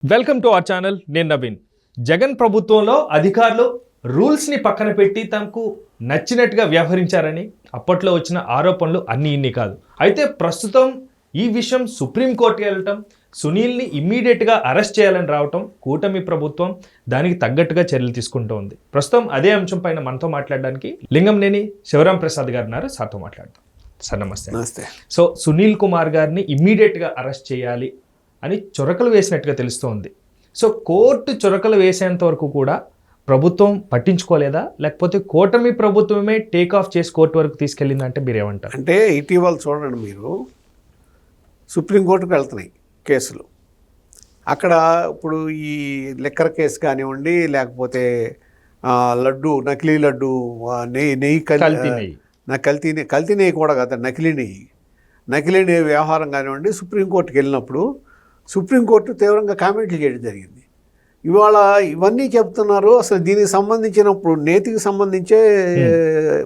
Welcome to our channel. నేను నవీన్. జగన్ ప్రభుత్వంలో అధికారులు రూల్స్ని పక్కన పెట్టి తమకు నచ్చినట్టుగా వ్యవహరించారని అప్పట్లో వచ్చిన ఆరోపణలు అన్నీ ఇన్ని కాదు. అయితే ప్రస్తుతం ఈ విషయం సుప్రీంకోర్టుకి వెళ్ళటం, సునీల్ని ఇమ్మీడియట్గా అరెస్ట్ చేయాలని రావటం, కూటమి ప్రభుత్వం దానికి తగ్గట్టుగా చర్యలు తీసుకుంటూ ఉంది. ప్రస్తుతం అదే అంశం పైన మనతో మాట్లాడడానికి లింగంనేని శివరాం ప్రసాద్ గారు ఉన్నారు. సార్తో మాట్లాడతాం. సార్ నమస్తే. నమస్తే. సో సునీల్ కుమార్ గారిని ఇమ్మీడియట్గా అరెస్ట్ చేయాలి అని చొరకలు వేసినట్టుగా తెలుస్తోంది. సో కోర్టు చొరకలు వేసేంత వరకు కూడా ప్రభుత్వం పట్టించుకోలేదా, లేకపోతే కూటమి ప్రభుత్వమే టేక్ ఆఫ్ చేసి కోర్టు వరకు తీసుకెళ్ళిందంటే మీరు ఏమంటారు? అంటే ఇటీవల చూడండి, మీరు సుప్రీంకోర్టుకు వెళ్తున్నాయి కేసులు. అక్కడ ఇప్పుడు ఈ లిక్కర్ కేసు కానివ్వండి, లేకపోతే లడ్డు, నకిలీ లడ్డు, నెయ్యి కల్తీ నెయ్యి కూడా కదా, నకిలీ నెయ్యి వ్యవహారం కానివ్వండి, సుప్రీంకోర్టుకి వెళ్ళినప్పుడు సుప్రీంకోర్టు తీవ్రంగా కామెంట్లు చేయడం జరిగింది. ఇవాళ ఇవన్నీ చెప్తున్నారు. అసలు దీనికి సంబంధించినప్పుడు నేతికి సంబంధించే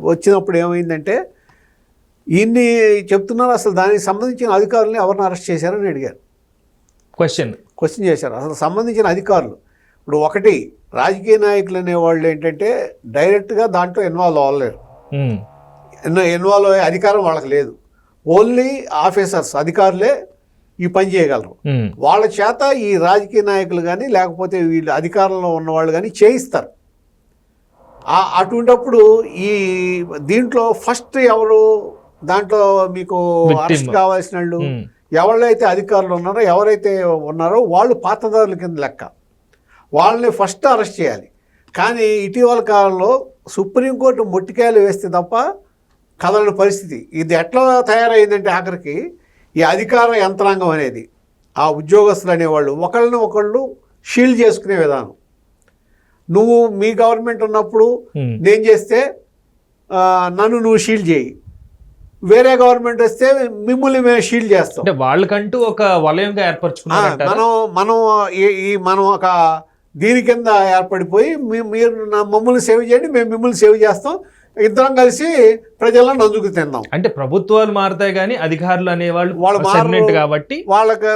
వచ్చినప్పుడు ఏమైందంటే ఇన్ని చెప్తున్నారు. అసలు దానికి సంబంధించిన అధికారులని ఎవరిని అరెస్ట్ చేశారని అడిగారు. క్వశ్చన్ చేశారు. అసలు సంబంధించిన అధికారులు ఇప్పుడు ఒకటి రాజకీయ నాయకులు అనేవాళ్ళు ఏంటంటే డైరెక్ట్గా దాంట్లో ఇన్వాల్వ్ అవ్వలేరు. ఇన్వాల్వ్ అయ్యే అధికారం వాళ్ళకి లేదు. ఓన్లీ ఆఫీసర్స్, అధికారులే ఈ పని చేయగలరు. వాళ్ళ చేత ఈ రాజకీయ నాయకులు కానీ లేకపోతే వీళ్ళు అధికారంలో ఉన్నవాళ్ళు కానీ చేయిస్తారు. అటువంటిప్పుడు ఈ దీంట్లో ఫస్ట్ ఎవరు దాంట్లో మీకు అరెస్ట్ కావాల్సిన వాళ్ళు ఎవరైతే అధికారులు ఉన్నారో, ఎవరైతే ఉన్నారో వాళ్ళు పాత్రదారుల కింద లెక్క. వాళ్ళని ఫస్ట్ అరెస్ట్ చేయాలి. కానీ ఇటీవల కాలంలో సుప్రీంకోర్టు మొట్టికాయలు వేస్తే తప్ప కదలని పరిస్థితి. ఇది ఎట్లా తయారైందంటే ఆఖరికి ఈ అధికార యంత్రాంగం అనేది, ఆ ఉద్యోగస్తులు అనేవాళ్ళు ఒకళ్ళని ఒకళ్ళు షీల్డ్ చేసుకునే విధానం. నువ్వు మీ గవర్నమెంట్ ఉన్నప్పుడు నేను చేస్తే నన్ను నువ్వు షీల్డ్ చేయి, వేరే గవర్నమెంట్ వస్తే మిమ్మల్ని మేము షీల్డ్ చేస్తాం. వాళ్ళకంటూ ఒక వలయంగా ఏర్పరచుకున్నారు. మనం ఒక దీని కింద ఏర్పడిపోయి మీరు మమ్మల్ని సేవ్ చేయండి, మేము మిమ్మల్ని సేవ్ చేస్తాం, ఇద్దరం కలిసి ప్రజలను నందుకు తిందాం. అంటే ప్రభుత్వాలు మారుతాయి కానీ అధికారులు అనేవాళ్ళు వాళ్ళు కాబట్టి వాళ్ళకి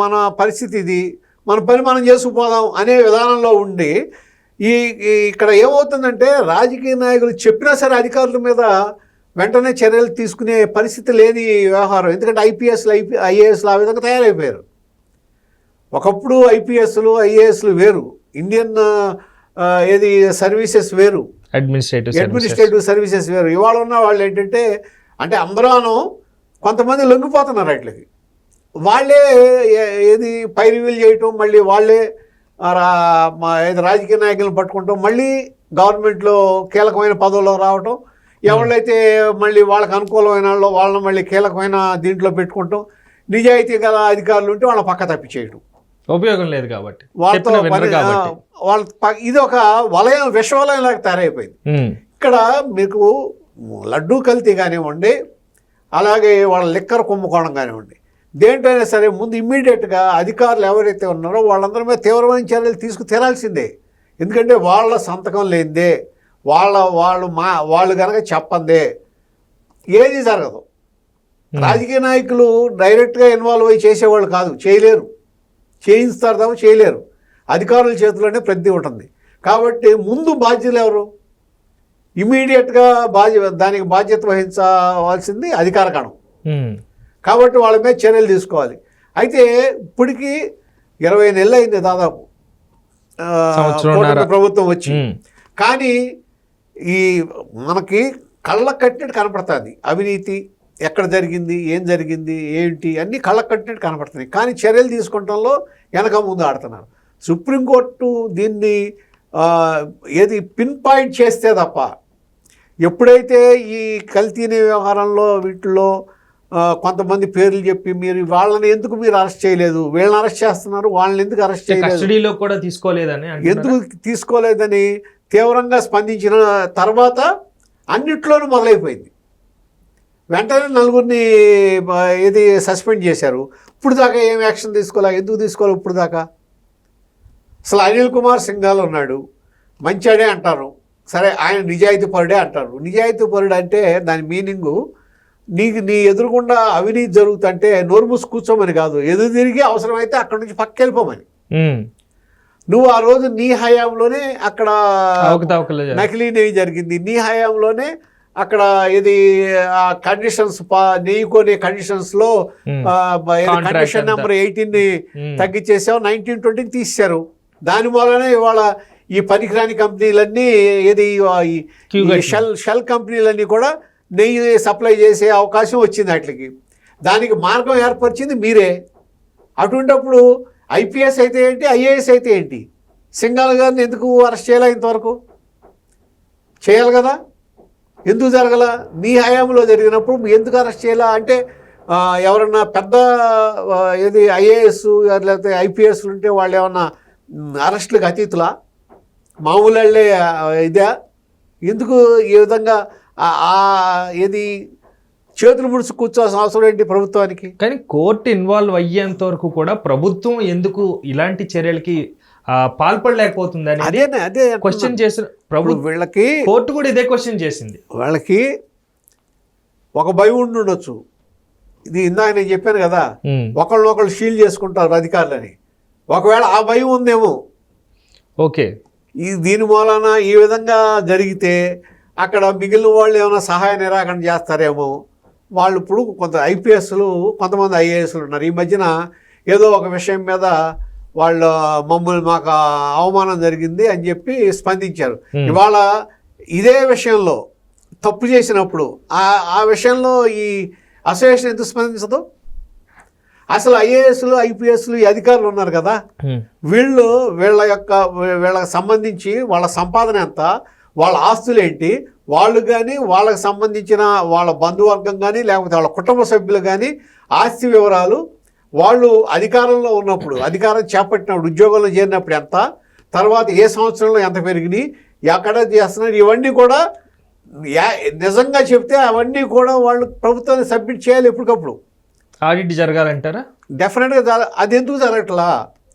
మన పరిస్థితి ఇది, మన పని మనం చేసుకుపోదాం అనే విధానంలో ఉండి ఇక్కడ ఏమవుతుందంటే రాజకీయ నాయకులు చెప్పినా సరే అధికారుల మీద వెంటనే చర్యలు తీసుకునే పరిస్థితి లేని వ్యవహారం. ఎందుకంటే ఐఏఎస్లు ఆ విధంగా తయారైపోయారు. ఒకప్పుడు ఐపీఎస్లు ఐఏఎస్లు వేరు, ఇండియన్ సర్వీసెస్ వేరు, అడ్మినిస్ట్రేటివ్ సర్వీసెస్ వేరు. ఇవాళ ఉన్న వాళ్ళు ఏంటంటే అంటే అందరూ కొంతమంది లొంగిపోతున్నారు వాటికి. వాళ్ళే పై రివ్యూలు చేయటం, మళ్ళీ వాళ్ళే రాజకీయ నాయకులను పట్టుకుంటాం, మళ్ళీ గవర్నమెంట్లో కీలకమైన పదవుల్లో రావటం, ఎవళ్ళైతే మళ్ళీ వాళ్ళకి అనుకూలమైన వాళ్ళని మళ్ళీ కీలకమైన దీంట్లో పెట్టుకుంటాం, నిజాయితీ గల అధికారులు ఉంటే వాళ్ళ పక్క తప్పిచేయటం. ఉపయోగం లేదు కాబట్టి వాళ్ళ ఇది ఒక వలయం, విషవలయం లాగా తయారైపోయింది. ఇక్కడ మీకు లడ్డూ కల్తీ కానివ్వండి, అలాగే వాళ్ళ లిక్కర్ కుంభకోణం కానివ్వండి, దేంటైనా సరే ముందు ఇమ్మీడియట్గా అధికారులు ఎవరైతే ఉన్నారో వాళ్ళందరి మీద తీవ్రమైన చర్యలు తీసుకుతీరాల్సిందే. ఎందుకంటే వాళ్ళ సంతకం లేనిదే, వాళ్ళు కనుక చెప్పందే ఏది జరగదు. రాజకీయ నాయకులు డైరెక్ట్గా ఇన్వాల్వ్ అయ్యి చేసేవాళ్ళు కాదు, చేయిస్తారు తప్ప చేయలేరు. అధికారుల చేతిలోనే ప్రతి ఉంటుంది. కాబట్టి ముందు బాధ్యులు ఎవరు? ఇమీడియట్గా దానికి బాధ్యత వహించవలసింది అధికార కణం. కాబట్టి వాళ్ళ మీద చర్యలు తీసుకోవాలి. అయితే ఇప్పటికీ 20 నెలలు అయింది దాదాపు ప్రభుత్వం వచ్చి. కానీ ఈ మనకి కళ్ళ కట్టినట్టు కనపడుతుంది అవినీతి ఎక్కడ జరిగింది, ఏం జరిగింది, ఏంటి అన్నీ కళ్ళకు కట్టినట్టు కనపడుతున్నాయి. కానీ చర్యలు తీసుకుంటంలో వెనక ముందు ఆడుతున్నారు. సుప్రీంకోర్టు దీన్ని పిన్ పాయింట్ చేస్తే తప్ప, ఎప్పుడైతే ఈ కల్తీని వ్యవహారంలో వీటిల్లో కొంతమంది పేర్లు చెప్పి మీరు వాళ్ళని ఎందుకు మీరు అరెస్ట్ చేయలేదు, వీళ్ళని అరెస్ట్ చేస్తున్నారు, వాళ్ళని ఎందుకు అరెస్ట్ చేయలేదు, కూడా తీసుకోలేదని ఎందుకు తీసుకోలేదని తీవ్రంగా స్పందించిన తర్వాత అన్నిట్లోనూ మొదలైపోయింది. వెంటనే నలుగురిని సస్పెండ్ చేశారు. ఇప్పుడు దాకా ఏం యాక్షన్ తీసుకోలే. ఎందుకు తీసుకోవాలి ఇప్పుడు దాకా? అసలు అనిల్ కుమార్ సింఘాల్ ఉన్నాడు, మంచాడే అంటారు, సరే ఆయన నిజాయితీ పరుడే అంటారు. నిజాయితీ పరుడు అంటే దాని మీనింగు నీ ఎదురుకుండా అవినీతి జరుగుతుంటే నోరు మూసి కూర్చోమని కాదు, ఎదురు తిరిగి అవసరమైతే అక్కడి నుంచి పక్కకి వెళ్ళిపోమని. నువ్వు ఆ రోజు నీ హయాంలోనే అక్కడ అవకతవకలు నకిలీ నెయ్యి జరిగింది, నీ హయాంలోనే అక్కడ ఇది కండిషన్స్ నెయ్యి కొనే కండిషన్స్లో కండిషన్ నెంబర్ 18ని తగ్గించేసావు, 1920కి తీసేశారు. దాని మూలనే ఇవాళ ఈ పనికిరాని కంపెనీలన్నీ ఏది షెల్ కంపెనీలన్నీ కూడా నెయ్యి సప్లై చేసే అవకాశం వచ్చింది వాటికి. దానికి మార్గం ఏర్పరిచింది మీరే. అటువంటిప్పుడు ఐపీఎస్ అయితే ఏంటి, ఐఏఎస్ అయితే ఏంటి, సింఘాల్ గారిని ఎందుకు అరెస్ట్ చేయాలి? ఇంతవరకు చేయాలి కదా, ఎందుకు జరగల? నీ హయాంలో జరిగినప్పుడు ఎందుకు అరెస్ట్ చేయాలా? అంటే ఎవరన్నా పెద్ద ఏది ఐఏఎస్ లేకపోతే ఐపీఎస్లు ఉంటే వాళ్ళు ఏమన్నా అరెస్టులకు అతీతులా? మామూలు వాళ్ళే ఇదే? ఎందుకు ఈ విధంగా ఏది చేతులు ముడుచు కూర్చోవాల్సిన అవసరం ఏంటి ప్రభుత్వానికి? కానీ కోర్టు ఇన్వాల్వ్ అయ్యేంత వరకు కూడా ప్రభుత్వం ఎందుకు ఇలాంటి చర్యలకి పాల్పడలేకపోతుంది అదే క్వశ్చన్ చేసిన ప్రభుత్వం. వీళ్ళకి కోర్టు కూడా ఇదే క్వశ్చన్ చేసింది. వాళ్ళకి ఒక భయం ఉండొచ్చు. ఇది ఇందాక నేను చెప్పాను కదా, ఒకళ్ళు షీల్ చేసుకుంటారు అధికారులని. ఒకవేళ ఆ భయం ఉందేమో. ఓకే, దీని మూలాన ఈ విధంగా జరిగితే అక్కడ మిగిలిన వాళ్ళు ఏమైనా సహాయ నిరాకరణ చేస్తారేమో. వాళ్ళు ఇప్పుడు కొంత ఐపీఎస్లు, కొంతమంది ఐఏఎస్లు ఉన్నారు. ఈ మధ్యన ఏదో ఒక విషయం మీద వాళ్ళు మాకు అవమానం జరిగింది అని చెప్పి స్పందించారు. ఇవాళ ఇదే విషయంలో తప్పు చేసినప్పుడు ఆ విషయంలో ఈ అసోసియేషన్ ఎందుకు స్పందించదు? అసలు ఐఏఎస్లు ఐపీఎస్లు ఈ అధికారులు ఉన్నారు కదా, వీళ్ళకి సంబంధించి వాళ్ళ సంపాదన ఎంత, వాళ్ళ ఆస్తులు ఏంటి, వాళ్ళు కానీ వాళ్ళకి సంబంధించిన వాళ్ళ బంధువర్గం కానీ లేకపోతే వాళ్ళ కుటుంబ సభ్యులు కానీ ఆస్తి వివరాలు, వాళ్ళు అధికారంలో ఉన్నప్పుడు, అధికారం చేపట్టినప్పుడు, ఉద్యోగంలో చేరినప్పుడు ఎంత, తర్వాత ఏ సంవత్సరంలో ఎంత పెరిగినాయి, ఎక్కడ చేస్తున్నారు, ఇవన్నీ కూడా నిజంగా చెప్తే అవన్నీ కూడా వాళ్ళు ప్రభుత్వాన్ని సబ్మిట్ చేయాలి ఎప్పటికప్పుడు. ఆడిట్ జరగాలంటారా? డెఫినెట్గా. అది ఎందుకు జరగట్లా?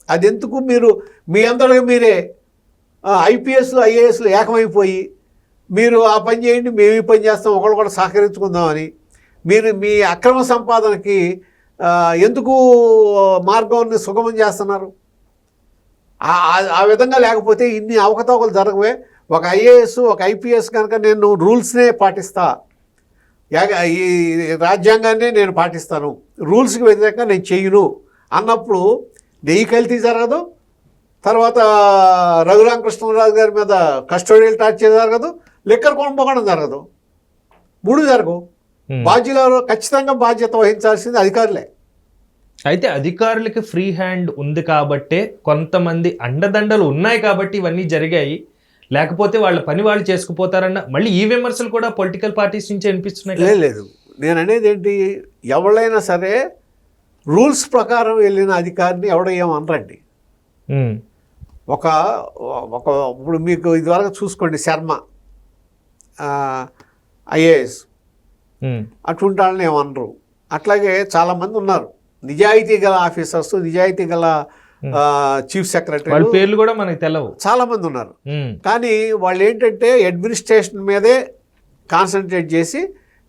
అది ఎందుకు మీరు మీ అందరికీ మీరే ఐపీఎస్లు ఐఏఎస్లు ఏకమైపోయి మీరు ఆ పని చేయండి, మేము ఈ పని చేస్తాం, ఒకళ్ళు కూడా సహకరించుకుందామని మీరు మీ అక్రమ సంపాదనకి ఎందుకు మార్గాన్ని సుగమం చేస్తున్నారు? ఆ విధంగా లేకపోతే ఇన్ని అవకతవకలు జరగవే. ఒక ఐఏఎస్ ఒక ఐపీఎస్ కనుక నేను రూల్స్నే పాటిస్తా, ఈ రాజ్యాంగాన్నే నేను పాటిస్తాను, రూల్స్కి వ్యతిరేకంగా నేను చెయ్యను అన్నప్పుడు నెయ్యి కల్తీ జరగదు, తర్వాత రఘురామకృష్ణరాజు గారి మీద కస్టోడియల్ టార్చర్ జరగదు, లిక్కర్ కుంభకోణం జరగదు. మూడు జరగవు. బాధ్యులు ఖచ్చితంగా బాధ్యత వహించాల్సింది అధికారులే. అయితే అధికారులకి ఫ్రీ హ్యాండ్ ఉంది కాబట్టే, కొంతమంది అండదండలు ఉన్నాయి కాబట్టి ఇవన్నీ జరిగాయి. లేకపోతే వాళ్ళ పని వాళ్ళు చేసుకుపోతారన్న మళ్ళీ ఈ విమర్శలు కూడా పొలిటికల్ పార్టీస్ నుంచి అనిపిస్తున్నాయి. లేదు, నేను అనేది ఏంటి, ఎవరైనా సరే రూల్స్ ప్రకారం వెళ్ళిన అధికారిని ఎవడేమనరండి. ఒక ఇప్పుడు మీకు ఇదివరకు చూసుకోండి, శర్మ ఐఏఎస్, అటువంటి వాళ్ళని ఏమనరు. అట్లాగే చాలామంది ఉన్నారు నిజాయితీ గల ఆఫీసర్స్, నిజాయితీ గల చీఫ్ సెక్రటరీ, పేర్లు కూడా మనకు తెలవు, చాలామంది ఉన్నారు. కానీ వాళ్ళు ఏంటంటే అడ్మినిస్ట్రేషన్ మీదే కాన్సన్ట్రేట్ చేసి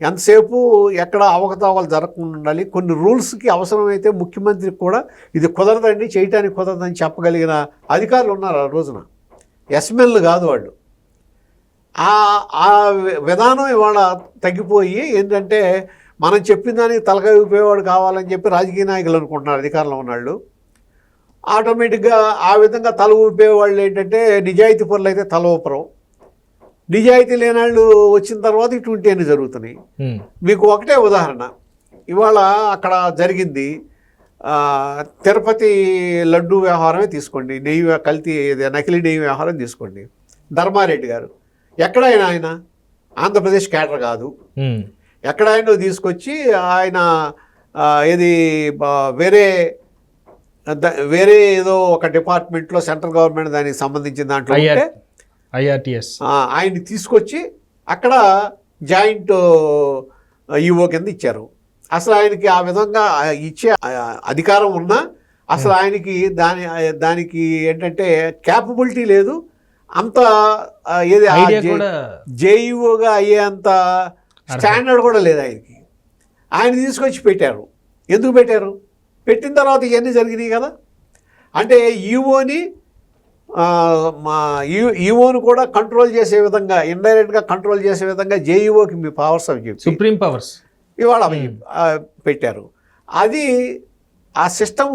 ఎంతసేపు ఎక్కడ అవకతవకలు జరగకుండా ఉండాలి. కొన్ని రూల్స్కి అవసరమైతే ముఖ్యమంత్రికి కూడా ఇది కుదరదండి, చేయటానికి కుదరదని చెప్పగలిగిన అధికారులు ఉన్నారు ఆ రోజున. ఎస్మెన్లు కాదు వాళ్ళు. ఆ విధానం ఇవాళ తగ్గిపోయి ఏంటంటే మనం చెప్పిన దానికి తలకాయ ఊపేవాడు కావాలని చెప్పి రాజకీయ నాయకులు అనుకుంటున్నారు అధికారంలో ఉన్నాళ్ళు. ఆటోమేటిక్గా ఆ విధంగా తల ఊపేవాళ్ళు ఏంటంటే నిజాయితీ పనులు అయితే తల ఊపరు, నిజాయితీ లేనాళ్ళు వచ్చిన తర్వాత ఇటువంటి అన్ని జరుగుతున్నాయి. మీకు ఒకటే ఉదాహరణ, ఇవాళ అక్కడ జరిగింది తిరుపతి లడ్డు వ్యవహారమే తీసుకోండి, నెయ్యి కల్తీ నకిలీ నెయ్యి వ్యవహారం తీసుకోండి. ధర్మారెడ్డి గారు ఎక్కడైనా ఆయన ఆంధ్రప్రదేశ్ క్యాడర్ కాదు, ఎక్కడైనా తీసుకొచ్చి ఆయన ఏది వేరే ఏదో ఒక డిపార్ట్మెంట్లో సెంట్రల్ గవర్నమెంట్ దానికి సంబంధించిన దాంట్లో ఐఆర్టీఎస్ ఆయన్ని తీసుకొచ్చి అక్కడ జాయింట్ ఈఓ కింద ఇచ్చారు. అసలు ఆయనకి ఆ విధంగా ఇచ్చే అధికారం ఉన్నా అసలు ఆయనకి దానికి ఏంటంటే క్యాపబిలిటీ లేదు, అంత ఏది జేఈఓగా అయ్యేంత స్టాండర్డ్ కూడా లేదు ఆయనకి. ఆయన తీసుకొచ్చి పెట్టారు. ఎందుకు పెట్టారు? పెట్టిన తర్వాత ఇవన్నీ జరిగినాయి కదా. అంటే ఈఓని మా ఈఓను కూడా కంట్రోల్ చేసే విధంగా, ఇండైరెక్ట్గా కంట్రోల్ చేసే విధంగా జేఈఓకి మీ పవర్స్ అవి చెప్పి సుప్రీం పవర్స్ ఇవాళ అవి పెట్టారు. అది ఆ సిస్టమ్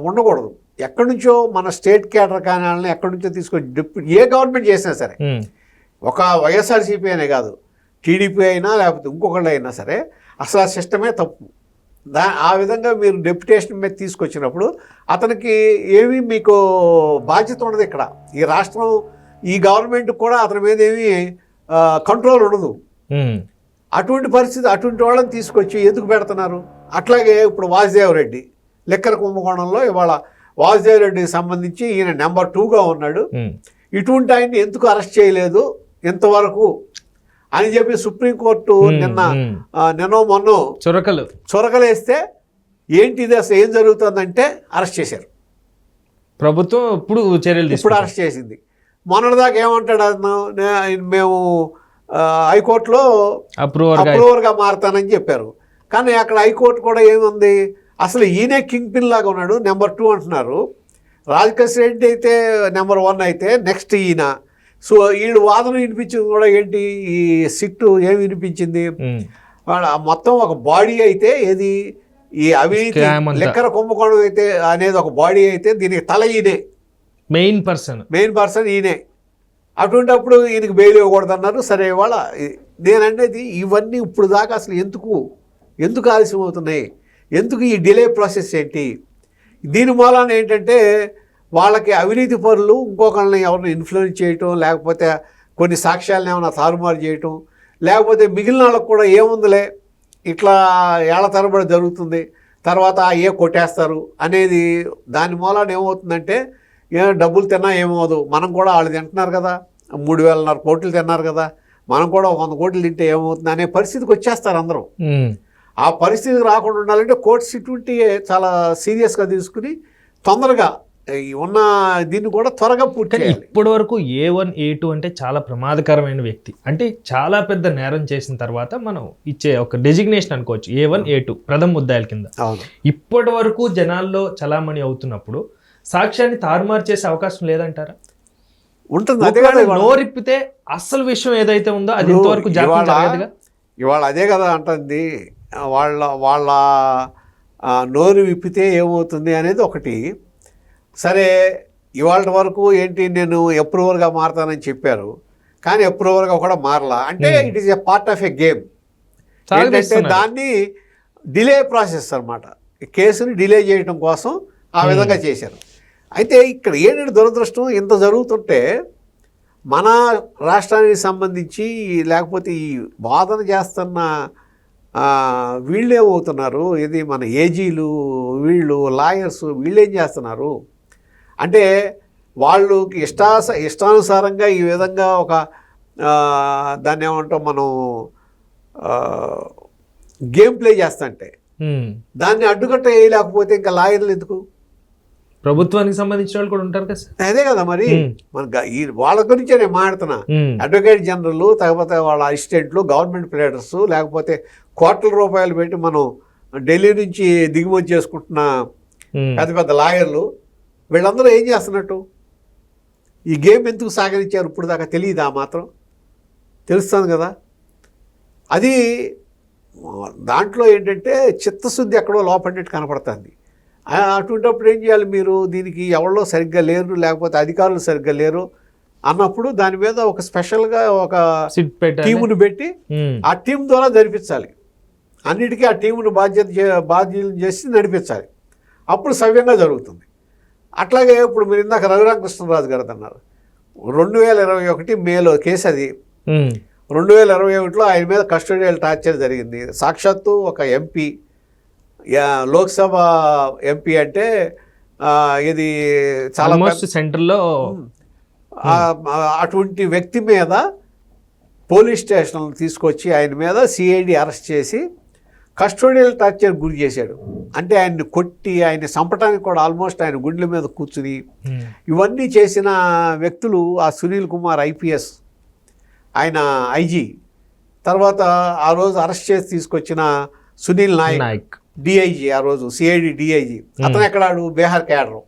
ఉండకూడదు. ఎక్కడి నుంచో మన స్టేట్ క్యాడర్ కానీ వాళ్ళని ఎక్కడి నుంచో తీసుకొని ఏ గవర్నమెంట్ చేసినా సరే, ఒక వైఎస్ఆర్సీపీ అనే కాదు, టీడీపీ అయినా లేకపోతే ఇంకొకళ్ళు అయినా సరే, అసలు ఆ సిస్టమే తప్పు. ఆ విధంగా మీరు డెప్యుటేషన్ మీద తీసుకొచ్చినప్పుడు అతనికి ఏమీ మీకు బాధ్యత ఉండదు. ఇక్కడ ఈ రాష్ట్రం, ఈ గవర్నమెంట్ కూడా అతని మీద ఏమీ కంట్రోల్ ఉండదు. అటువంటి పరిస్థితి, అటువంటి వాళ్ళని తీసుకొచ్చి ఎందుకు పెడుతున్నారు? అట్లాగే ఇప్పుడు వాసుదేవరెడ్డి లెక్కల కుంభకోణంలో ఇవాళ వాసుదేవరెడ్డికి సంబంధించి ఈయన నెంబర్ 2గా ఉన్నాడు. ఇటువంటి ఆయన్ని ఎందుకు అరెస్ట్ చేయలేదు ఇంతవరకు అని చెప్పి సుప్రీంకోర్టు నిన్న మొన్న చొరకలేస్తే ఏంటిది అసలు ఏం జరుగుతుందంటే అరెస్ట్ చేశారు. ప్రభుత్వం ఇప్పుడు అరెస్ట్ చేసింది. మొన్నటిదాకా ఏమంటాడు అతను, మేము హైకోర్టులో అప్రూవర్గా మారుతానని చెప్పారు. కానీ అక్కడ హైకోర్టు కూడా ఏముంది, అసలు ఈయనే కింగ్ పిన్ లాగా ఉన్నాడు, నెంబర్ 2 అంటున్నారు. రాజకేశ్ రెడ్డి అయితే నెంబర్ 1 అయితే నెక్స్ట్ ఈయన. సో వీళ్ళు వాదన వినిపించింది కూడా ఏంటి, ఈ సిట్టు ఏమి వినిపించింది, మొత్తం ఒక బాడీ అయితే ఏది ఈ అవినీతి లెక్కర కుంభకోణం అయితే అనేది ఒక బాడీ అయితే దీనికి తల ఈయనే, మెయిన్ పర్సన్ ఈయనే. అటువంటిప్పుడు ఈయనకి బెయిల్ ఇవ్వకూడదు అన్నారు. సరే, ఇవాళ నేననేది ఇవన్నీ ఇప్పుడు దాకా అసలు ఎందుకు ఆలస్యం అవుతున్నాయి, ఎందుకు ఈ డిలే ప్రాసెస్ ఏంటి? దీని మూలాన ఏంటంటే వాళ్ళకి అవినీతి పరులు ఇంకొకళ్ళని ఎవరిని ఇన్ఫ్లుయెన్స్ చేయటం, లేకపోతే కొన్ని సాక్ష్యాలను ఏమైనా తారుమారు చేయటం, లేకపోతే మిగిలిన వాళ్ళకు కూడా ఏముందిలే ఇట్లా ఏళ్ల తరబడి జరుగుతుంది, తర్వాత కొట్టేస్తారు అనేది. దాని మూలాన ఏమవుతుందంటే డబ్బులు తిన్నా ఏమవుదు, మనం కూడా వాళ్ళు తింటున్నారు కదా, 3,500 కోట్లు తిన్నారు కదా, మనం కూడా 100 కోట్లు తింటే ఏమవుతుంది అనే పరిస్థితికి వచ్చేస్తారు అందరూ. ఆ పరిస్థితికి రాకుండా ఉండాలంటే కోర్ట్స్ ఇటువంటి చాలా సీరియస్గా తీసుకుని తొందరగా ఉన్న దీన్ని కూడా త్వరగా పూర్తి చేయాలి. ఇప్పటి వరకు A1 A2 అంటే చాలా ప్రమాదకరమైన వ్యక్తి, అంటే చాలా పెద్ద నేరం చేసిన తర్వాత మనం ఇచ్చే ఒక డెసిగ్నేషన్ అనుకోవచ్చు A1 A2 ప్రథమ ముద్దాయిల కింద. ఇప్పటి వరకు జనాల్లో చలామణి అవుతున్నప్పుడు సాక్ష్యాన్ని తారుమారు చేసే అవకాశం లేదంటారా? ఉంటుంది. నోరిప్పితే అసలు విషయం ఏదైతే ఉందో అది ఇంతవరకు ఇవాళ అదే కదా అంటుంది. వాళ్ళ నోరు విప్పితే ఏమవుతుంది అనేది ఒకటి. సరే, ఇవాళ వరకు ఏంటి, నేను అప్రూవర్గా మారుతానని చెప్పారు, కానీ అప్రూవర్గా కూడా మారలా. అంటే it is a part of a game. ఏంటంటే దాన్ని డిలే ప్రాసెస్ అన్నమాట, కేసుని డిలే చేయడం కోసం ఆ విధంగా చేశారు. అయితే ఇక్కడ ఏంటంటే దురదృష్టం, ఇంత జరుగుతుంటే మన రాష్ట్రానికి సంబంధించి లేకపోతే ఈ వాదన చేస్తున్న వీళ్ళేమవుతున్నారు, ఇది మన ఏజీలు, వీళ్ళు లాయర్స్, వీళ్ళేం చేస్తున్నారు అంటే వాళ్ళు ఇష్టానుసారంగా ఈ విధంగా ఒక దాన్ని ఏమంటాం మనం గేమ్ ప్లే చేస్తుంటే దాన్ని అడ్డుకట్ట వేయలేకపోతే ఇంకా లాయర్లు ఎందుకు? ప్రభుత్వానికి సంబంధించిన వాళ్ళు కూడా ఉంటారు కదా. అదే కదా మరి, మన వాళ్ళ గురించే నేను మాట్లాడుతున్నా. అడ్వకేట్ జనరల్, లేకపోతే వాళ్ళ అసిస్టెంట్లు, గవర్నమెంట్ ప్లేడర్స్, లేకపోతే కోట్ల రూపాయలు పెట్టి మనం ఢిల్లీ నుంచి దిగుమతి చేసుకుంటున్న పెద్ద పెద్ద లాయర్లు, వీళ్ళందరూ ఏం చేస్తున్నట్టు? ఈ గేమ్ ఎందుకు సాగనిచ్చారు ఇప్పుడు దాకా తెలియదా? మాత్రం తెలుస్తుంది కదా. అది దాంట్లో ఏంటంటే చిత్తశుద్ధి ఎక్కడో లోపడినట్టు కనపడుతుంది. అటువంటిప్పుడు ఏం చేయాలి మీరు? దీనికి ఎవరో సరిగ్గా లేరు, లేకపోతే అధికారులు సరిగ్గా లేరు అన్నప్పుడు దాని మీద ఒక స్పెషల్గా ఒక టీమును పెట్టి ఆ టీం ద్వారా జరిపించాలి. అన్నిటికీ ఆ టీమును బాధ్యతలు చేసి నడిపించాలి. అప్పుడు సవ్యంగా జరుగుతుంది. అట్లాగే ఇప్పుడు మీరు ఇందాక రఘురామకృష్ణరాజు గారు అన్నారు, 2021 మేలో కేసు అది. 2021లో ఆయన మీద కస్టోడియల్ టార్చర్ జరిగింది. సాక్షాత్తు ఒక ఎంపీ, లోక్సభ ఎంపీ, అంటే ఇది చాలా సెంటర్లో అటువంటి వ్యక్తి మీద పోలీస్ స్టేషన్లు తీసుకొచ్చి ఆయన మీద సిఐడి అరెస్ట్ చేసి కస్టోడియల్ టార్చర్ గురి చేశాడు. అంటే ఆయన్ని కొట్టి ఆయన్ని చంపడానికి కూడా ఆల్మోస్ట్ ఆయన గుండెల మీద కూర్చుని ఇవన్నీ చేసిన వ్యక్తులు ఆ సునీల్ కుమార్ ఐపీఎస్, ఆయన ఐజీ, తర్వాత ఆ రోజు అరెస్ట్ చేసి తీసుకొచ్చిన సునీల్ నాయక్ డిఐజీ, ఆ రోజు సిఐడి డిఐజీ, అతను ఎక్కడాడు? బీహార్ క్యాడరు.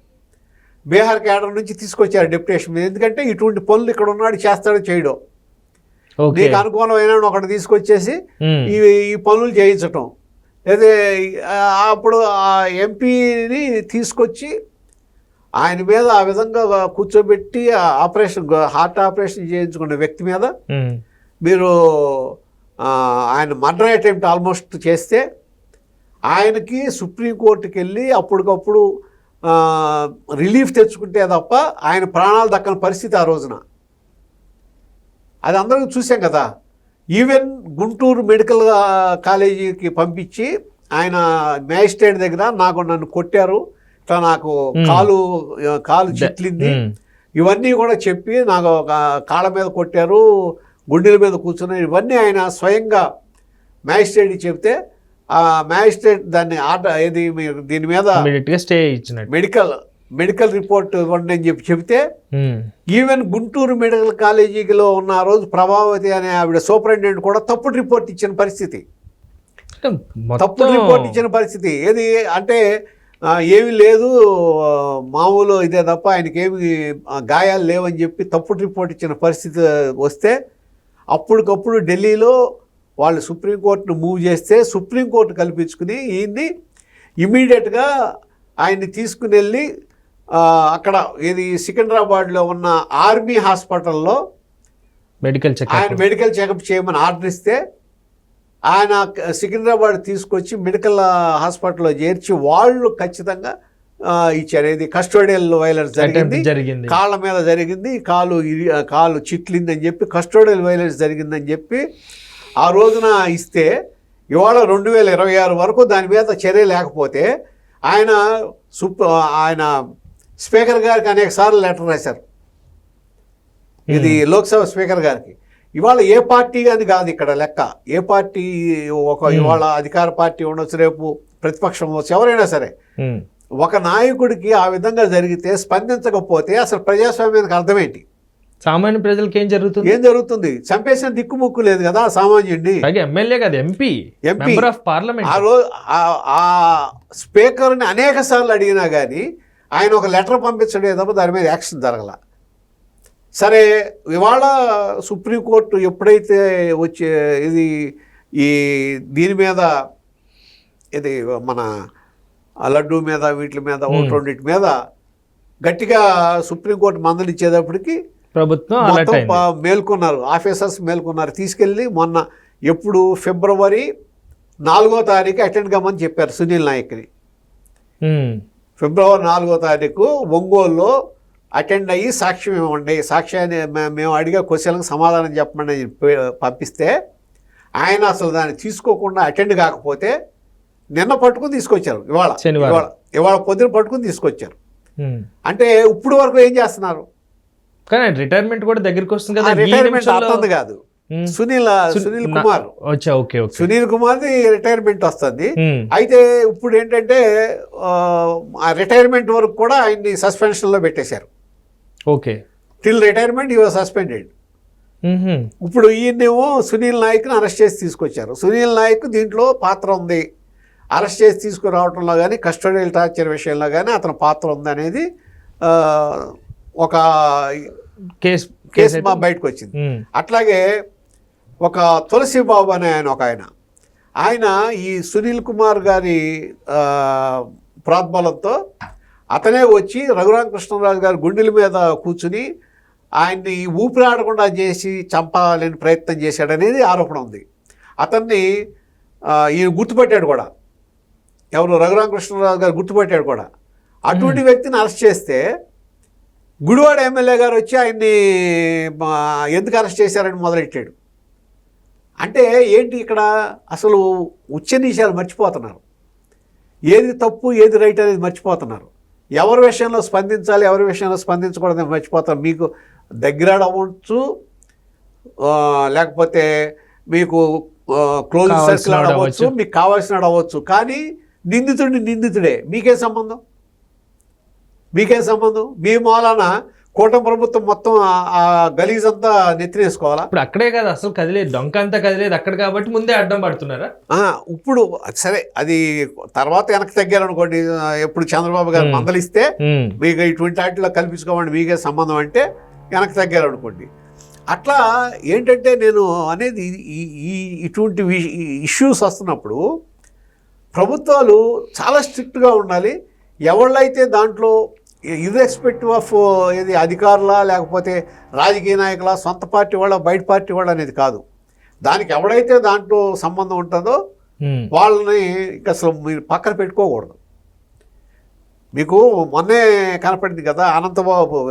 బీహార్ కేడర్ నుంచి తీసుకొచ్చారు డెప్యుటేషన్ మీద. ఎందుకంటే ఇటువంటి పనులు ఇక్కడ ఉన్నాడు చేస్తాడో చేయడం, ఓకే నీకు అనుకూలమైన ఒకటి తీసుకొచ్చేసి ఉమ్, ఈ పనులు చేయించటం. లేదా అప్పుడు ఆ ఎంపీని తీసుకొచ్చి ఆయన మీద ఆ విధంగా కూర్చోబెట్టి ఆపరేషన్, హార్ట్ ఆపరేషన్ చేయించుకున్న వ్యక్తి మీద ఉమ్, మీరు ఆయన మర్డర్ అటెంప్ట్ ఆల్మోస్ట్ చేస్తే ఆయనకి సుప్రీంకోర్టుకి వెళ్ళి అప్పటికప్పుడు రిలీఫ్ తెచ్చుకుంటే తప్ప ఆయన ప్రాణాలు దక్కని పరిస్థితి ఆ రోజున. అది అందరం చూసాం కదా. ఈవెన్ గుంటూరు మెడికల్ కాలేజీకి పంపించి ఆయన మ్యాజిస్ట్రేట్ దగ్గర నన్ను కొట్టారు, ఇట్లా నాకు కాలు చిట్లింది, ఉమ్, ఇవన్నీ కూడా చెప్పి నాకు కాళ్ళ మీద కొట్టారు, గుండెల మీద కూర్చున్నారు, ఇవన్నీ ఆయన స్వయంగా మ్యాజిస్ట్రేట్కి చెప్తే ఆ మ్యాజిస్ట్రేట్ దాన్ని ఆర్డర్ ఏది మీరు దీని మీద immediate గా స్టే ఇచ్చినట్టు. మెడికల్ రిపోర్ట్ ఇవ్వండి అని చెప్తే ఉమ్, ఈవెన్ గుంటూరు మెడికల్ కాలేజీలో ఉన్న ఆ రోజు ప్రభావతి అనే ఆవిడ సూపరింటెండెంట్ కూడా తప్పుడు రిపోర్ట్ ఇచ్చిన పరిస్థితి. అంటే తప్పుడు మొత్తం రిపోర్ట్ ఇచ్చిన పరిస్థితి ఏది అంటే ఏమీ లేదు మామూలు ఇదే తప్ప ఆయనకి ఏమి గాయాలు లేవని చెప్పి తప్పుడు రిపోర్ట్ ఇచ్చిన పరిస్థితి వస్తే అప్పటికప్పుడు ఢిల్లీలో వాళ్ళు సుప్రీంకోర్టును మూవ్ చేస్తే సుప్రీంకోర్టు కల్పించుకుని ఈయన్ని ఇమీడియట్గా ఆయన్ని తీసుకుని వెళ్ళి అక్కడ ఇది సికింద్రాబాద్లో ఉన్న ఆర్మీ హాస్పిటల్లో మెడికల్ ఆయన చెకప్. మెడికల్ చెకప్ చేయమని ఆర్డర్ ఇస్తే ఆయన సికింద్రాబాద్ తీసుకొచ్చి మెడికల్ హాస్పిటల్లో చేర్చి వాళ్ళు ఖచ్చితంగా ఇచ్చారు. ఇది కస్టోడియల్ వైలెన్స్ జరిగింది, కాళ్ళ మీద జరిగింది, కాలు చిట్లిందని చెప్పి కస్టోడియల్ వైలెన్స్ జరిగిందని చెప్పి ఆ రోజున ఇస్తే ఇవాళ 2026 వరకు దాని మీద చర్య లేకపోతే ఆయన స్పీకర్ గారికి అనేక సార్లు లెటర్ రాశారు, ఇది లోక్సభ స్పీకర్ గారికి. ఇవాళ ఏ పార్టీ అని కాదు ఇక్కడ లెక్క, ఏ పార్టీ ఇవాళ అధికార పార్టీ ఉండొచ్చు, రేపు ప్రతిపక్షం ఉండొచ్చు, ఎవరైనా సరే ఒక నాయకుడికి ఆ విధంగా జరిగితే స్పందించకపోతే అసలు ప్రజాస్వామ్యానికి అర్థమేంటి? సామాన్య ప్రజలకు ఏం జరుగుతుంది? చంపేసిన దిక్కుముక్కు లేదు కదా సామాన్యుడిని. ఎమ్మెల్యే కదా, ఎంపీ మెంబర్ ఆఫ్ పార్లమెంట్. ఆ రోజు ఆ స్పీకర్ని అనేక సార్లు అడిగినా కానీ ఆయన ఒక లెటర్ పంపించడే తప్ప దాని మీద యాక్షన్ జరగల. సరే ఇవాళ సుప్రీంకోర్టు ఎప్పుడైతే వచ్చే దీని మీద ఇది మన లడ్డూ మీద వీటి మీద రెండింటి మీద గట్టిగా సుప్రీంకోర్టు మందలిచ్చేటప్పటికి ప్రభుత్వం మేల్కొన్నారు, ఆఫీసర్స్ మేల్కొన్నారు. తీసుకెళ్ళి మొన్న ఎప్పుడు ఫిబ్రవరి 4వ తారీఖు అటెండ్ కమ్మని చెప్పారు సునీల్ నాయక్ని. ఫిబ్రవరి 4వ తారీఖు ఒంగోలులో అటెండ్ అయ్యి సాక్ష్యం ఇవ్వండి, సాక్ష్యాన్ని మేము అడిగే క్వశ్చన్లకు సమాధానం చెప్పమని పంపిస్తే ఆయన అసలు దాన్ని తీసుకోకుండా అటెండ్ కాకపోతే నిన్న పట్టుకుని తీసుకొచ్చారు, ఇవాళ పొద్దున పట్టుకుని తీసుకొచ్చారు. అంటే ఇప్పుడు వరకు ఏం చేస్తున్నారు? కానీ రిటైర్మెంట్ కూడా దగ్గరికి వస్తుంది కదా. రిటైర్మెంట్ అర్థం కాదు. సునీల్ కుమార్ సునీల్ కుమార్ది రిటైర్మెంట్ వస్తుంది. అయితే ఇప్పుడు ఏంటంటే ఆ రిటైర్మెంట్ వరకు కూడా ఆయన్ని సస్పెన్షన్లో పెట్టేశారు. Okay, till retirement you are suspended. ఇప్పుడు ఈయనేమో సునీల్ నాయక్ని అరెస్ట్ చేసి తీసుకొచ్చారు. సునీల్ నాయక్ దీంట్లో పాత్ర ఉంది, అరెస్ట్ చేసి తీసుకురావడంలో కానీ కస్టోడియల్ టార్చర్ విషయంలో కానీ అతని పాత్ర ఉంది అనేది ఒక కేసు మా బయటకు వచ్చింది. అట్లాగే ఒక తులసి బాబు అనే ఆయన ఈ సునీల్ కుమార్ గారి ప్రోద్బలంతో అతనే వచ్చి రఘురామకృష్ణరాజు గారి గుండెల మీద కూర్చుని ఆయన్ని ఊపిరాడకుండా చేసి చంపాలని ప్రయత్నం చేశాడనేది ఆరోపణ ఉంది. అతన్ని ఈయన గుర్తుపట్టాడు కూడా, ఎవరు రఘురామకృష్ణరాజు గారు గుర్తుపట్టాడు కూడా. అటువంటి వ్యక్తిని అరెస్ట్ చేస్తే గుడివాడ ఎమ్మెల్యే గారు వచ్చి ఆయన్ని ఎందుకు అరెస్ట్ చేశారని మొదలెట్టాడు. అంటే ఏంటి ఇక్కడ అసలు ఉచ్చనీచాలు మర్చిపోతున్నారు, ఏది తప్పు ఏది రైట్ అనేది మర్చిపోతున్నారు, ఎవరి విషయంలో స్పందించాలి ఎవరి విషయంలో స్పందించకూడదని మర్చిపోతారు. మీకు దగ్గర అవ్వచ్చు, లేకపోతే మీకు క్లోజ్ సర్కిల్ అవ్వచ్చు, మీకు కావాల్సిన అవ్వచ్చు, కానీ నిందితుడే. మీకేం సంబంధం? మీ మూలాన కూటమి ప్రభుత్వం మొత్తం ఆ గలీజ్ అంతా నెత్తినేసుకోవాలా? ఇప్పుడు అక్కడే కదా అసలు కదిలేదు, డొంక అంతా కదిలేదు అక్కడ కాబట్టి ముందే అడ్డం పడుతున్నారా? ఇప్పుడు సరే, అది తర్వాత వెనక్కి తగ్గారు అనుకోండి, ఎప్పుడు చంద్రబాబు గారు మందలిస్తే మీకు ఇటువంటి వాటిలో కల్పించుకోమండి మీకే సంబంధం అంటే వెనక్కి తగ్గారు అనుకోండి. అట్లా ఏంటంటే నేను అనేది ఇటువంటి ఇష్యూస్ వస్తున్నప్పుడు ప్రభుత్వాలు చాలా స్ట్రిక్ట్గా ఉండాలి. ఎవళ్ళైతే దాంట్లో ఇర్రెస్పెక్టివ్ ఆఫ్ ఏది అధికారుల లేకపోతే రాజకీయ నాయకుల సొంత పార్టీ వాళ్ళ బయట పార్టీ వాళ్ళ అనేది కాదు, దానికి ఎవడైతే దాంట్లో సంబంధం ఉంటుందో వాళ్ళని ఇంకా అసలు మీరు పక్కన పెట్టుకోకూడదు. మీకు మొన్నే కనపడింది కదా అనంతబాబు,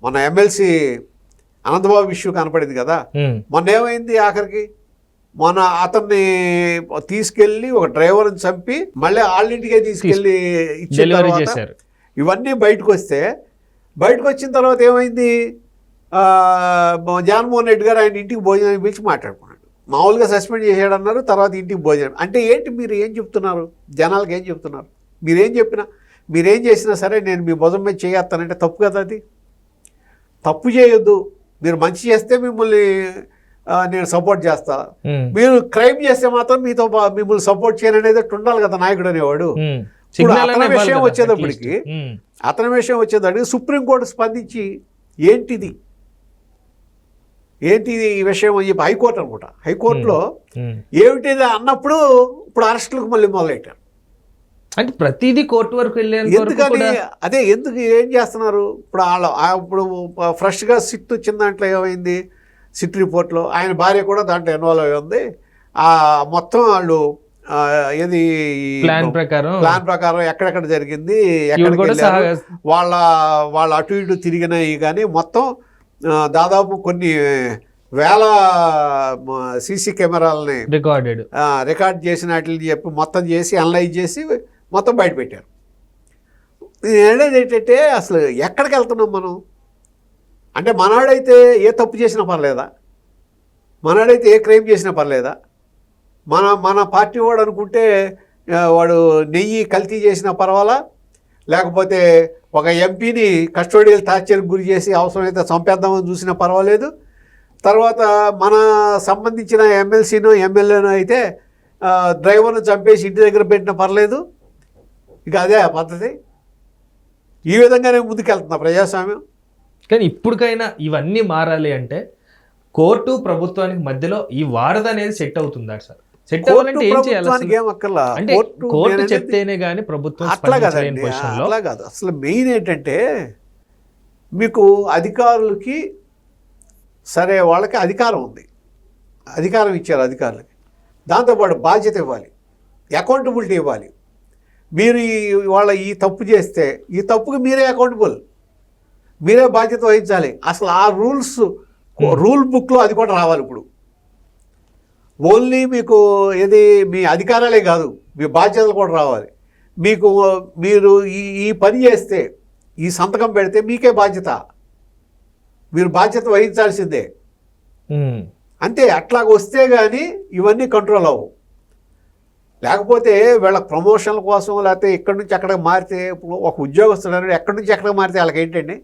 మన ఎమ్మెల్సీ అనంతబాబు ఇష్యూ కనపడింది కదా. మొన్న ఏమైంది ఆఖరికి, మొన్న అతన్ని తీసుకెళ్ళి ఒక డ్రైవర్ని చంపి మళ్ళీ వాళ్ళింటికే తీసుకెళ్ళి ఇచ్చేసారు. ఇవన్నీ బయటకు వచ్చిన తర్వాత ఏమైంది, జగన్మోహన్ రెడ్డి గారు ఆయన ఇంటికి భోజనానికి పిలిచి మాట్లాడుకున్నాడు. మామూలుగా సస్పెండ్ చేసాడన్నారు, తర్వాత ఇంటికి భోజనం. అంటే ఏంటి, మీరు ఏం చెప్తున్నారు జనాలకు? ఏం చెప్తున్నారు? మీరేం చేసినా సరే నేను మీ భుజం మీద చేస్తానంటే తప్పు కదా. అది తప్పు చేయొద్దు. మీరు మంచి చేస్తే మిమ్మల్ని నేను సపోర్ట్ చేస్తా, మీరు క్రైమ్ చేస్తే మాత్రం మిమ్మల్ని సపోర్ట్ చేయననేది ఉండాలి కదా నాయకుడు అనేవాడు. అతని విషయం వచ్చేటప్పటికి సుప్రీంకోర్టు స్పందించి ఏంటిది ఈ విషయం అని చెప్పి హైకోర్టు అనుకుంటా, హైకోర్టులో ఏమిటిది అన్నప్పుడు ఇప్పుడు అరెస్టులకు మళ్ళీ మొదలెట్టారు. అంటే ప్రతిదీ కోర్టు వరకు వెళ్ళారు. ఎందుకని ఎందుకు ఏం చేస్తున్నారు? ఇప్పుడు ఫ్రెష్గా సిట్ వచ్చిన దాంట్లో ఏమైంది, సిట్ రిపోర్ట్లో ఆయన భార్య కూడా దాంట్లో ఇన్వాల్వ్ అయి ఉంది. మొత్తం వాళ్ళు ఏది ప్లాన్ ప్రకారం ఎక్కడెక్కడ జరిగింది, ఎక్కడికి వాళ్ళ అటు ఇటు తిరిగినాయి. కానీ మొత్తం దాదాపు కొన్ని వేల సీసీ కెమెరాలని రికార్డ్ చేసిన వాటిని చెప్పి మొత్తం చేసి అనలైజ్ చేసి మొత్తం బయట పెట్టారు. ఏంటంటే అసలు ఎక్కడికి వెళ్తున్నాం మనం? అంటే మనవాడైతే ఏ తప్పు చేసినా పర్లేదా? మనవాడైతే ఏ క్రైమ్ చేసినా పర్లేదా? మన పార్టీ వాడు అనుకుంటే వాడు నెయ్యి కల్తీ చేసినా పర్వాలా, లేకపోతే ఒక ఎంపీని కస్టోడియల్ టార్చర్కి గురి చేసి అవసరమైతే చంపేద్దామని చూసినా పర్వాలేదు. తర్వాత మన సంబంధించిన ఎమ్మెల్సీనో ఎమ్మెల్యేనో అయితే డ్రైవర్ను చంపేసి ఇంటి దగ్గర పెట్టినా పర్లేదు. ఇక అదే పద్ధతి. ఈ విధంగానే ముందుకెళ్తున్నా ప్రజాస్వామ్యం. కానీ ఇప్పటికైనా ఇవన్నీ మారాలి అంటే కోర్టు ప్రభుత్వానికి మధ్యలో ఈ వారధి అనేది సెట్ అవుతుందా సార్? సెట్ అవ్వాలంటే ఏం చేయాలి? అంటే కోర్టు చెప్తేనే కానీ ప్రభుత్వం అట్లా కాదు. అసలు మెయిన్ ఏంటంటే మీకు అధికారులకి సరే వాళ్ళకి అధికారం ఉంది, అధికారం ఇచ్చారు అధికారులకి, దాంతోపాటు బాధ్యత ఇవ్వాలి, అకౌంటబిలిటీ ఇవ్వాలి. మీరు ఈ తప్పు చేస్తే ఈ తప్పుకి మీరే అకౌంటబుల్, మీరే బాధ్యత వహించాలి. అసలు ఆ రూల్ బుక్లో అది కూడా రావాలి. ఇప్పుడు ఓన్లీ మీకు ఏది మీ అధికారాలే కాదు, మీ బాధ్యతలు కూడా రావాలి. మీరు ఈ పని చేస్తే, ఈ సంతకం పెడితే మీకే బాధ్యత, మీరు బాధ్యత వహించాల్సిందే. అంతే. అట్లాగ వస్తే కానీ ఇవన్నీ కంట్రోల్ అవ్వవు. లేకపోతే వీళ్ళ ప్రమోషన్ల కోసం లేకపోతే ఇక్కడి నుంచి అక్కడికి మారితే, ఇప్పుడు ఒక ఉద్యోగస్తుడు ఎక్కడి నుంచి ఎక్కడికి మారితే వాళ్ళకి ఏంటండి,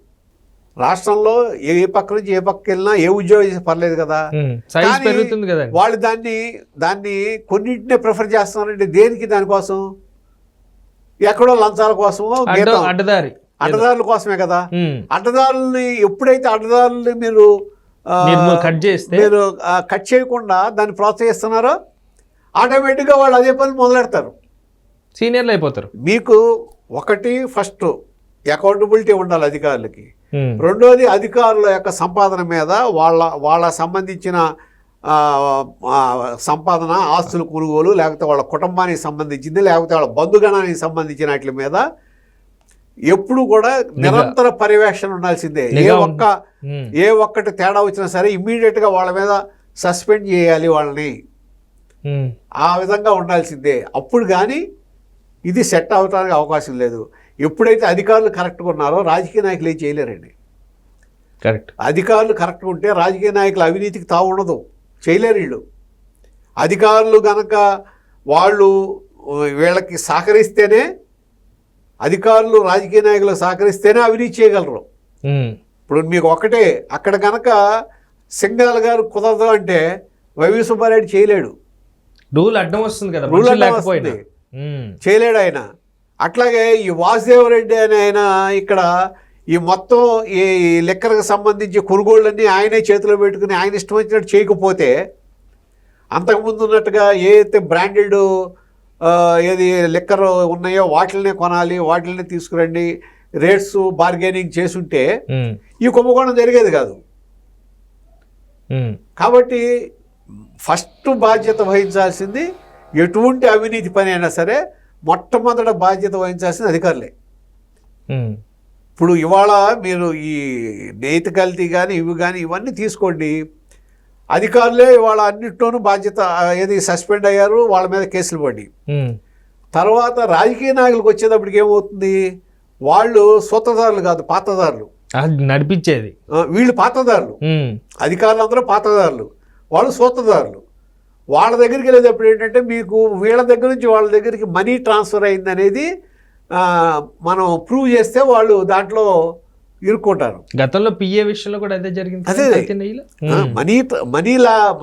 రాష్ట్రంలో ఏ పక్క నుంచి ఏ పక్కకి వెళ్ళినా ఏ ఉద్యోగం చేసి పర్లేదు కదా. వాళ్ళు దాన్ని కొన్నింటినే ప్రిఫర్ చేస్తున్నారంటే దేనికి? దానికోసం ఎక్కడో లంచాల కోసమో అడ్డదారుల కోసమే కదా. అడ్డదారుల్ని ఎప్పుడైతే అడ్డదారుల్ని మీరు కట్ చేయకుండా దాన్ని ప్రోత్సహిస్తున్నారో ఆటోమేటిక్గా వాళ్ళు అదే పని మొదలెడతారు, సీనియర్లు అయిపోతారు. మీకు ఒకటి ఫస్ట్ అకౌంటబిలిటీ ఉండాలి అధికారులకి. రెండోది అధికారుల యొక్క సంపాదన మీద వాళ్ళ సంబంధించిన సంపాదన, ఆస్తుల కొనుగోలు, లేకపోతే వాళ్ళ కుటుంబానికి సంబంధించింది, లేకపోతే వాళ్ళ బంధుగణానికి సంబంధించిన వాటి మీద ఎప్పుడు కూడా నిరంతర పర్యవేక్షణ ఉండాల్సిందే. ఏ ఒక్కటి తేడా వచ్చినా సరే ఇమ్మీడియట్గా వాళ్ళ మీద సస్పెండ్ చేయాలి వాళ్ళని. ఆ విధంగా ఉండాల్సిందే. అప్పుడు కానీ ఇది సెట్ అవడానికి అవకాశం లేదు. ఎప్పుడైతే అధికారులు కరెక్ట్గా ఉన్నారో రాజకీయ నాయకులు ఏం చేయలేరండి. కరెక్ట్. అధికారులు కరెక్ట్గా ఉంటే రాజకీయ నాయకులు అవినీతికి తావు ఉండదు, చేయలేరు వీళ్ళు. అధికారులు కనుక వాళ్ళు వీళ్ళకి సహకరిస్తేనే, అధికారులు రాజకీయ నాయకులకు సహకరిస్తేనే అవినీతి చేయగలరు. ఉమ్. ఇప్పుడు మీకు ఒకటే అక్కడ కనుక సింగాల్ గారు కుదరదు అంటే వైవి సుబ్బారెడ్డి చేయలేడు, రూల్ అడ్డం వస్తుంది కదా రూల్ మనుషులు అడ్డం లేకపోయినా. వస్తుంది. చేయలేడు ఆయన. అట్లాగే ఈ వాసుదేవరెడ్డి అని ఆయన ఇక్కడ ఈ మొత్తం ఈ లెక్కలకు సంబంధించి కొనుగోళ్ళన్నీ ఆయనే చేతిలో పెట్టుకుని ఆయన ఇష్టం వచ్చినట్టు చేయకపోతే అంతకుముందు ఉన్నట్టుగా ఏదైతే బ్రాండెడ్ ఏది లెక్కర్ ఉన్నాయో వాటిల్నే కొనాలి, వాటిల్నే తీసుకురండి, రేట్స్ బార్గెనింగ్ చేసుంటే ఈ కుంభకోణం జరిగేది కాదు. కాబట్టి ఫస్ట్ బాధ్యత వహించాల్సింది ఎటువంటి అవినీతి పని అయినా సరే మొట్టమొదట బాధ్యత వహించాల్సింది అధికారులే. ఇప్పుడు ఇవాళ మీరు ఈ నేతి కల్తీ కానీ ఇవి కానీ ఇవన్నీ తీసుకోండి, అధికారులే ఇవాళ అన్నిట్లోనూ బాధ్యత ఏది సస్పెండ్ అయ్యారు, వాళ్ళ మీద కేసులు పడి. తర్వాత రాజకీయ నాయకులకు వచ్చేటప్పటికి ఏమవుతుంది, వాళ్ళు సూత్రధారులు కాదు, పాత్రధారులు నడిపించేది. వీళ్ళు పాత్రధారులు, అధికారులు అందరూ పాత్రధారులు, వాళ్ళు సూత్రధారులు. వాళ్ళ దగ్గరికి వెళ్ళేటప్పుడు ఏంటంటే మీకు వీళ్ళ దగ్గర నుంచి వాళ్ళ దగ్గరికి మనీ ట్రాన్స్ఫర్ అయింది అనేది మనం ప్రూవ్ చేస్తే వాళ్ళు దాంట్లో ఇరుక్కుంటారు. గతంలో పిఏ విషయంలో కూడా అదే జరిగింది. అదే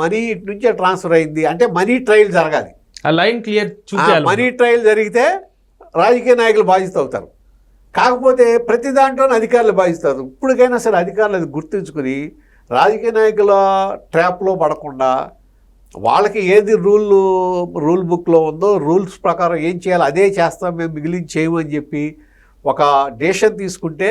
మనీ నుంచే ట్రాన్స్ఫర్ అయింది అంటే మనీ ట్రయల్ జరగాలి, ఆ లైన్ క్లియర్ చూపించాలి. మనీ ట్రయల్ జరిగితే రాజకీయ నాయకులు బాధ్యత అవుతారు. కాకపోతే ప్రతి దాంట్లోనే అధికారులు బాధిస్తారు. ఇప్పటికైనా సరే అధికారులు అది గుర్తుంచుకుని రాజకీయ నాయకుల ట్రాప్లో పడకుండా వాళ్ళకి ఏది రూల్ బుక్లో ఉందో రూల్స్ ప్రకారం ఏం చేయాలో అదే చేస్తాం, మేము మిగిలించి చేయమని చెప్పి ఒక డెసిషన్ తీసుకుంటే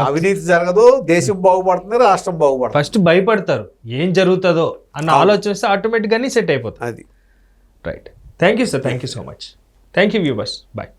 అవినీతి జరగదు, దేశం బాగుపడుతుంది, రాష్ట్రం బాగుపడుతుంది. ఫస్ట్ భయపడతారు ఏం జరుగుతుందో అన్న ఆలోచన వస్తే ఆటోమేటిక్గానే సెట్ అయిపోతుంది. అది right. Thank you sir, thank you so much. Thank you viewers, bye.